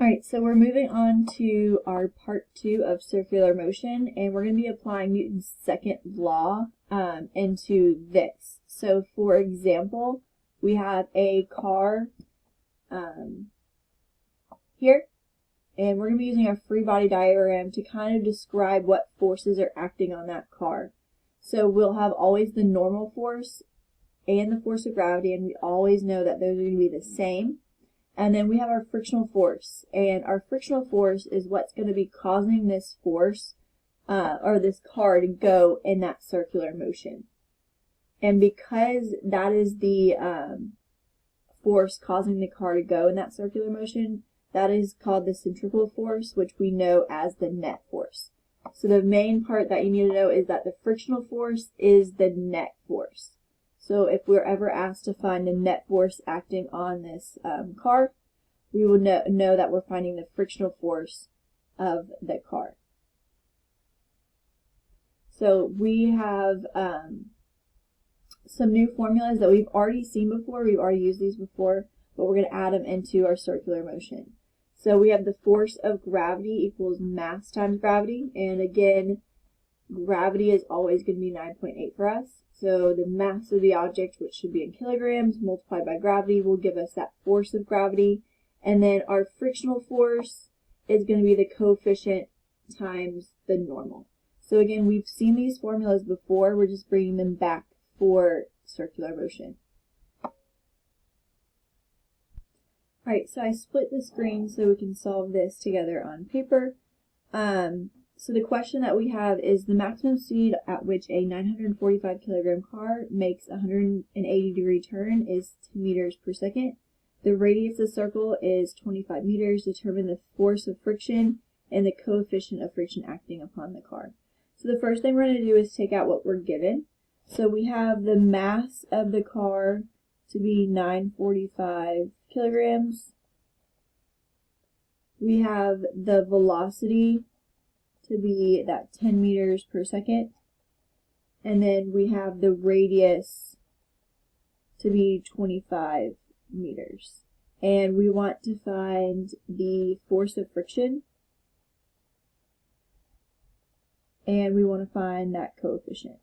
Alright, so we're moving on to our part 2 of circular motion, and we're going to be applying Newton's second law into this. So for example, we have a car here, and we're going to be using our free body diagram to kind of describe what forces are acting on that car. So we'll have always the normal force and the force of gravity, and we always know that those are going to be the same. And then we have our frictional force, and our frictional force is what's going to be causing this force, or this car to go in that circular motion. And because that is the force causing the car to go in that circular motion, that is called the centrifugal force, which we know as the net force. So the main part that you need to know is that the frictional force is the net force. So if we're ever asked to find the net force acting on this car, we will know that we're finding the frictional force of the car. So we have some new formulas that we've already seen before. We've already used these before, but we're going to add them into our circular motion. So we have the force of gravity equals mass times gravity, and again, gravity is always going to be 9.8 for us. So the mass of the object, which should be in kilograms, multiplied by gravity will give us that force of gravity. And then our frictional force is going to be the coefficient times the normal. So again, we've seen these formulas before. We're just bringing them back for circular motion. Alright, so I split the screen so we can solve this together on paper. So the question that we have is the maximum speed at which a 945 kilogram car makes a 180 degree turn is 10 meters per second. The radius of the circle is 25 meters. Determine the force of friction and the coefficient of friction acting upon the car. So the first thing we're going to do is take out what we're given. So we have the mass of the car to be 945 kilograms. We have the velocity to be that 10 meters per second. And then we have the radius to be 25 meters. And we want to find the force of friction. And we want to find that coefficient.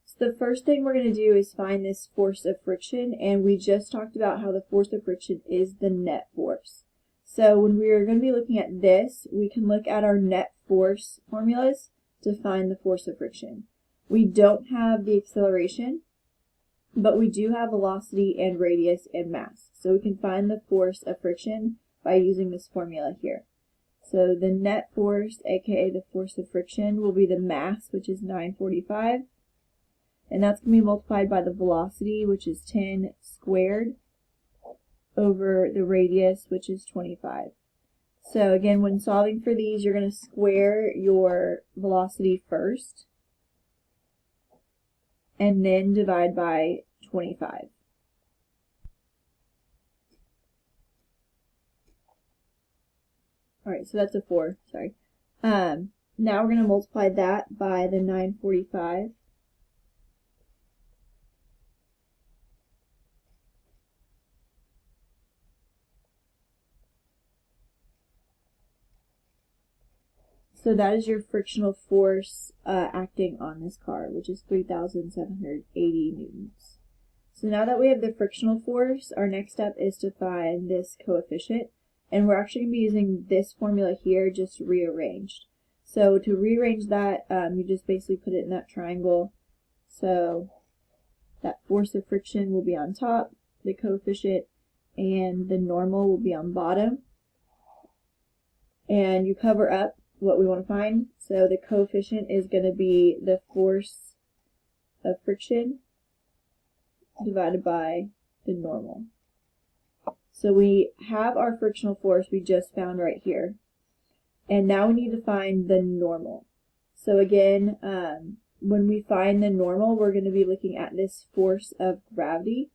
So the first thing we're going to do is find this force of friction, and we just talked about how the force of friction is the net force. So when we are going to be looking at this, we can look at our net force formulas to find the force of friction. We don't have the acceleration, but we do have velocity and radius and mass. So we can find the force of friction by using this formula here. So the net force, aka the force of friction, will be the mass, which is 945. And that's going to be multiplied by the velocity, which is 10 squared, over the radius, which is 25. So again, when solving for these, you're going to square your velocity first, and then divide by 25. Alright, so that's a 4, sorry. Now we're going to multiply that by the 945. So that is your frictional force acting on this car, which is 3,780 newtons. So now that we have the frictional force, our next step is to find this coefficient. And we're actually going to be using this formula here, just rearranged. So to rearrange that, you just basically put it in that triangle. So that force of friction will be on top, the coefficient, and the normal will be on bottom. And you cover up what we want to find. So the coefficient is going to be the force of friction divided by the normal. So we have our frictional force we just found right here. And now we need to find the normal. So again, when we find the normal, we're going to be looking at this force of gravity,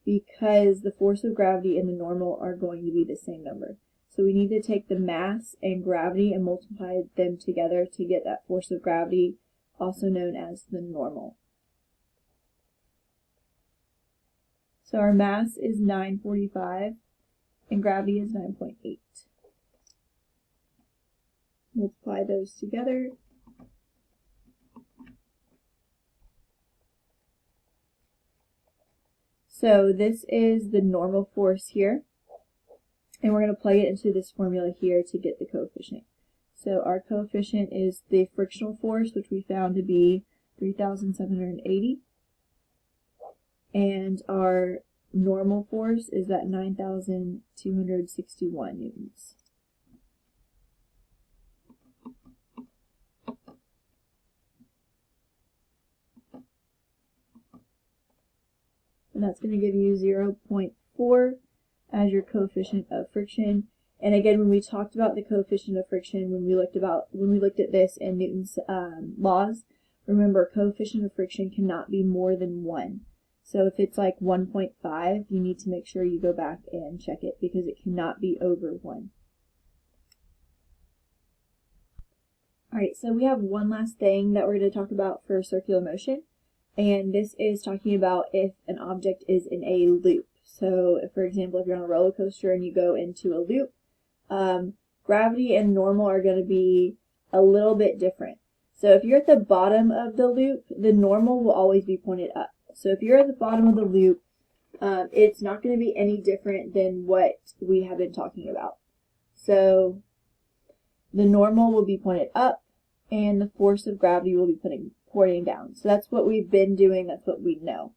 because the force of gravity and the normal are going to be the same number. So we need to take the mass and gravity and multiply them together to get that force of gravity, also known as the normal. So our mass is 945, and gravity is 9.8. Multiply those together. So this is the normal force here, and we're going to plug it into this formula here to get the coefficient. So our coefficient is the frictional force, which we found to be 3,780, and our normal force is at 9,261 newtons. And that's going to give you 0.4 as your coefficient of friction. And again, when we talked about the coefficient of friction, when we looked at this in Newton's laws, remember coefficient of friction cannot be more than 1. So if it's like 1.5, you need to make sure you go back and check it because it cannot be over 1. Alright, so we have one last thing that we're going to talk about for circular motion. And this is talking about if an object is in a loop. So, for example, if you're on a roller coaster and you go into a loop, gravity and normal are going to be a little bit different. So if you're at the bottom of the loop, the normal will always be pointed up. So if you're at the bottom of the loop, it's not going to be any different than what we have been talking about. So the normal will be pointed up, and the force of gravity will be pointing down. So that's what we've been doing, that's what we know.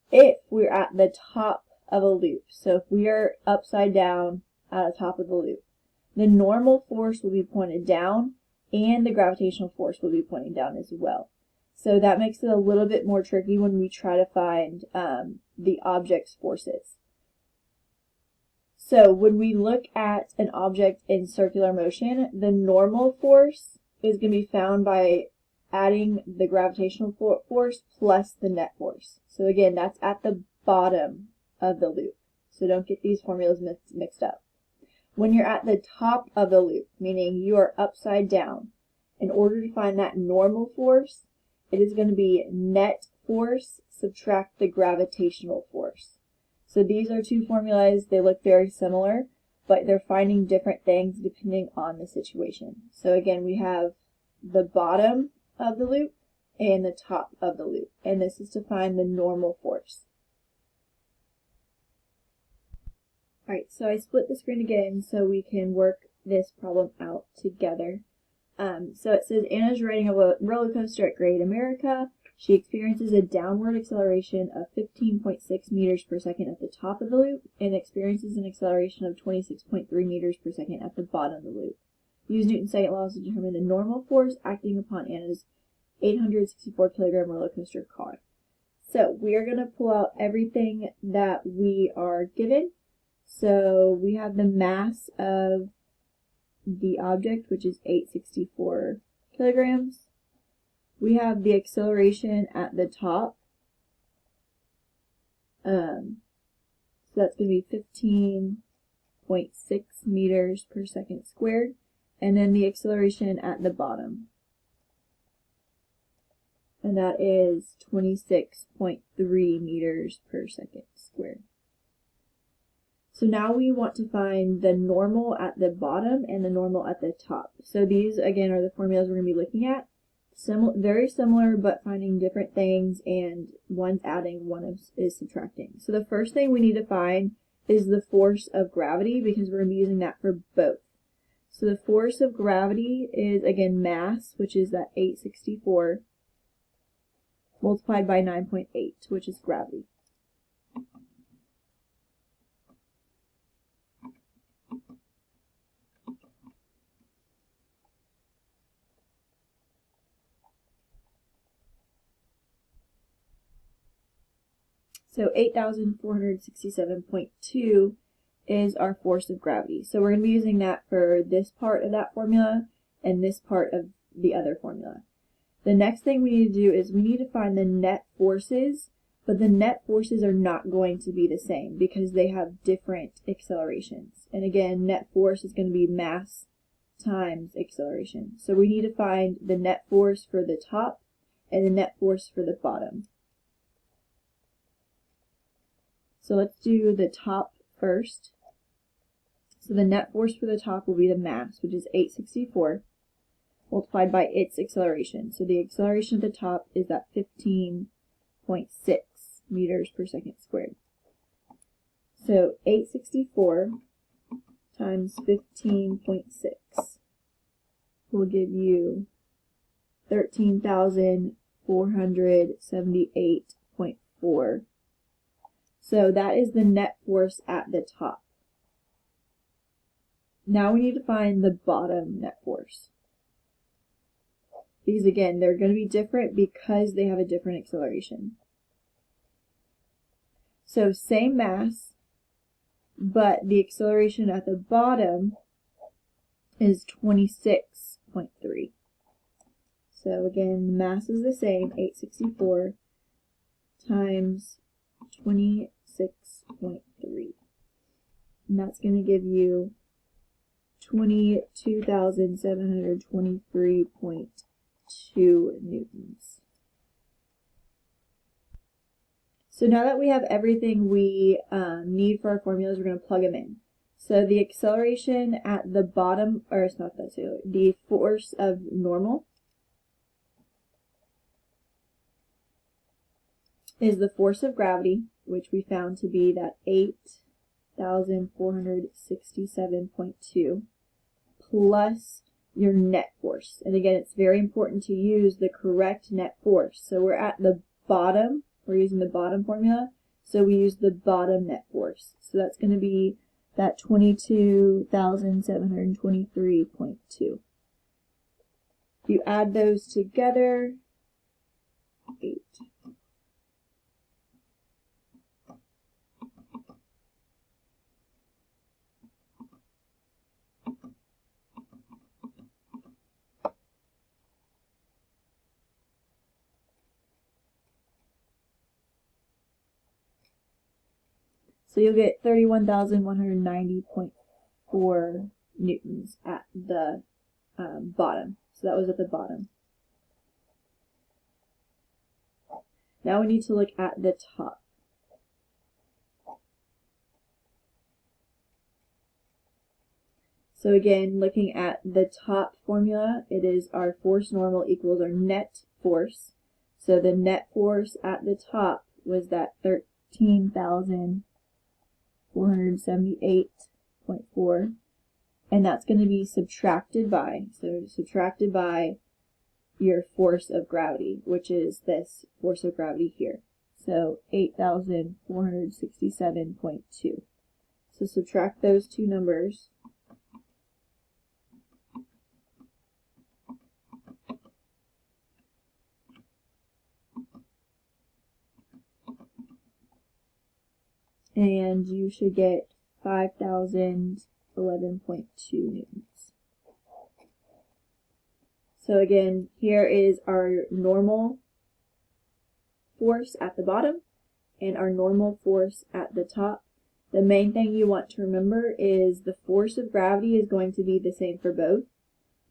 If we're at the top of a loop, so if we are upside down at the top of the loop, the normal force will be pointed down and the gravitational force will be pointing down as well. So that makes it a little bit more tricky when we try to find the object's forces. So when we look at an object in circular motion, the normal force is going to be found by adding the gravitational force plus the net force. So again, that's at the bottom of the loop. So don't get these formulas mixed up. When you're at the top of the loop, meaning you are upside down, in order to find that normal force, it is going to be net force subtract the gravitational force. So these are two formulas. They look very similar, but they're finding different things depending on the situation. So again, we have the bottom of the loop and the top of the loop, and this is to find the normal force. Alright, so I split the screen again so we can work this problem out together. So it says Anna's riding a roller coaster at Great America. She experiences a downward acceleration of 15.6 meters per second at the top of the loop and experiences an acceleration of 26.3 meters per second at the bottom of the loop. Use Newton's second laws to determine the normal force acting upon Anna's 864 kilogram roller coaster car. So we are going to pull out everything that we are given. So we have the mass of the object, which is 864 kilograms. We have the acceleration at the top. So that's going to be 15.6 meters per second squared. And then the acceleration at the bottom. And that is 26.3 meters per second squared. So now we want to find the normal at the bottom and the normal at the top. So these, again, are the formulas we're going to be looking at. Very similar, but finding different things, and one's adding, one is subtracting. So the first thing we need to find is the force of gravity, because we're going to be using that for both. So the force of gravity is, again, mass, which is that 864, multiplied by 9.8, which is gravity. So 8,467.2 is our force of gravity. So we're going to be using that for this part of that formula and this part of the other formula. The next thing we need to do is we need to find the net forces, but the net forces are not going to be the same because they have different accelerations. And again, net force is going to be mass times acceleration. So we need to find the net force for the top and the net force for the bottom. So let's do the top first. So the net force for the top will be the mass, which is 864, multiplied by its acceleration. So the acceleration at the top is that 15.6 meters per second squared. So 864 times 15.6 will give you 13,478.4. So that is the net force at the top. Now we need to find the bottom net force. These, again, they're going to be different because they have a different acceleration. So same mass, but the acceleration at the bottom is 26.3. So again, the mass is the same, 864 times 26.3. And that's going to give you 22,723.2 newtons. So now that we have everything we need for our formulas, we're going to plug them in. So the acceleration at the bottom, or it's not that, so the force of normal is the force of gravity, which we found to be that 8,467.2 plus your net force. And again, it's very important to use the correct net force. So we're at the bottom, we're using the bottom formula, so we use the bottom net force. So that's going to be that 22,723.2. If you add those together, 8. So you'll get 31,190.4 newtons at the bottom. So that was at the bottom. Now we need to look at the top. So again, looking at the top formula, it is our force normal equals our net force. So the net force at the top was that 13,478.4, and that's going to be subtracted by, so subtracted by your force of gravity, which is this force of gravity here. So 8,467.2. So subtract those two numbers. And you should get 5,011.2 newtons. So again, here is our normal force at the bottom and our normal force at the top. The main thing you want to remember is the force of gravity is going to be the same for both,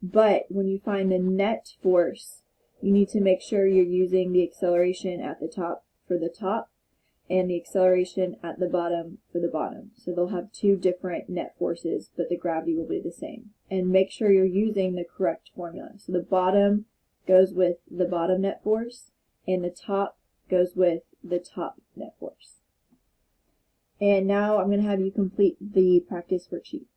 but when you find the net force, you need to make sure you're using the acceleration at the top for the top and the acceleration at the bottom for the bottom. So they'll have two different net forces, but the gravity will be the same. And make sure you're using the correct formula. So the bottom goes with the bottom net force, and the top goes with the top net force. And now I'm going to have you complete the practice worksheet.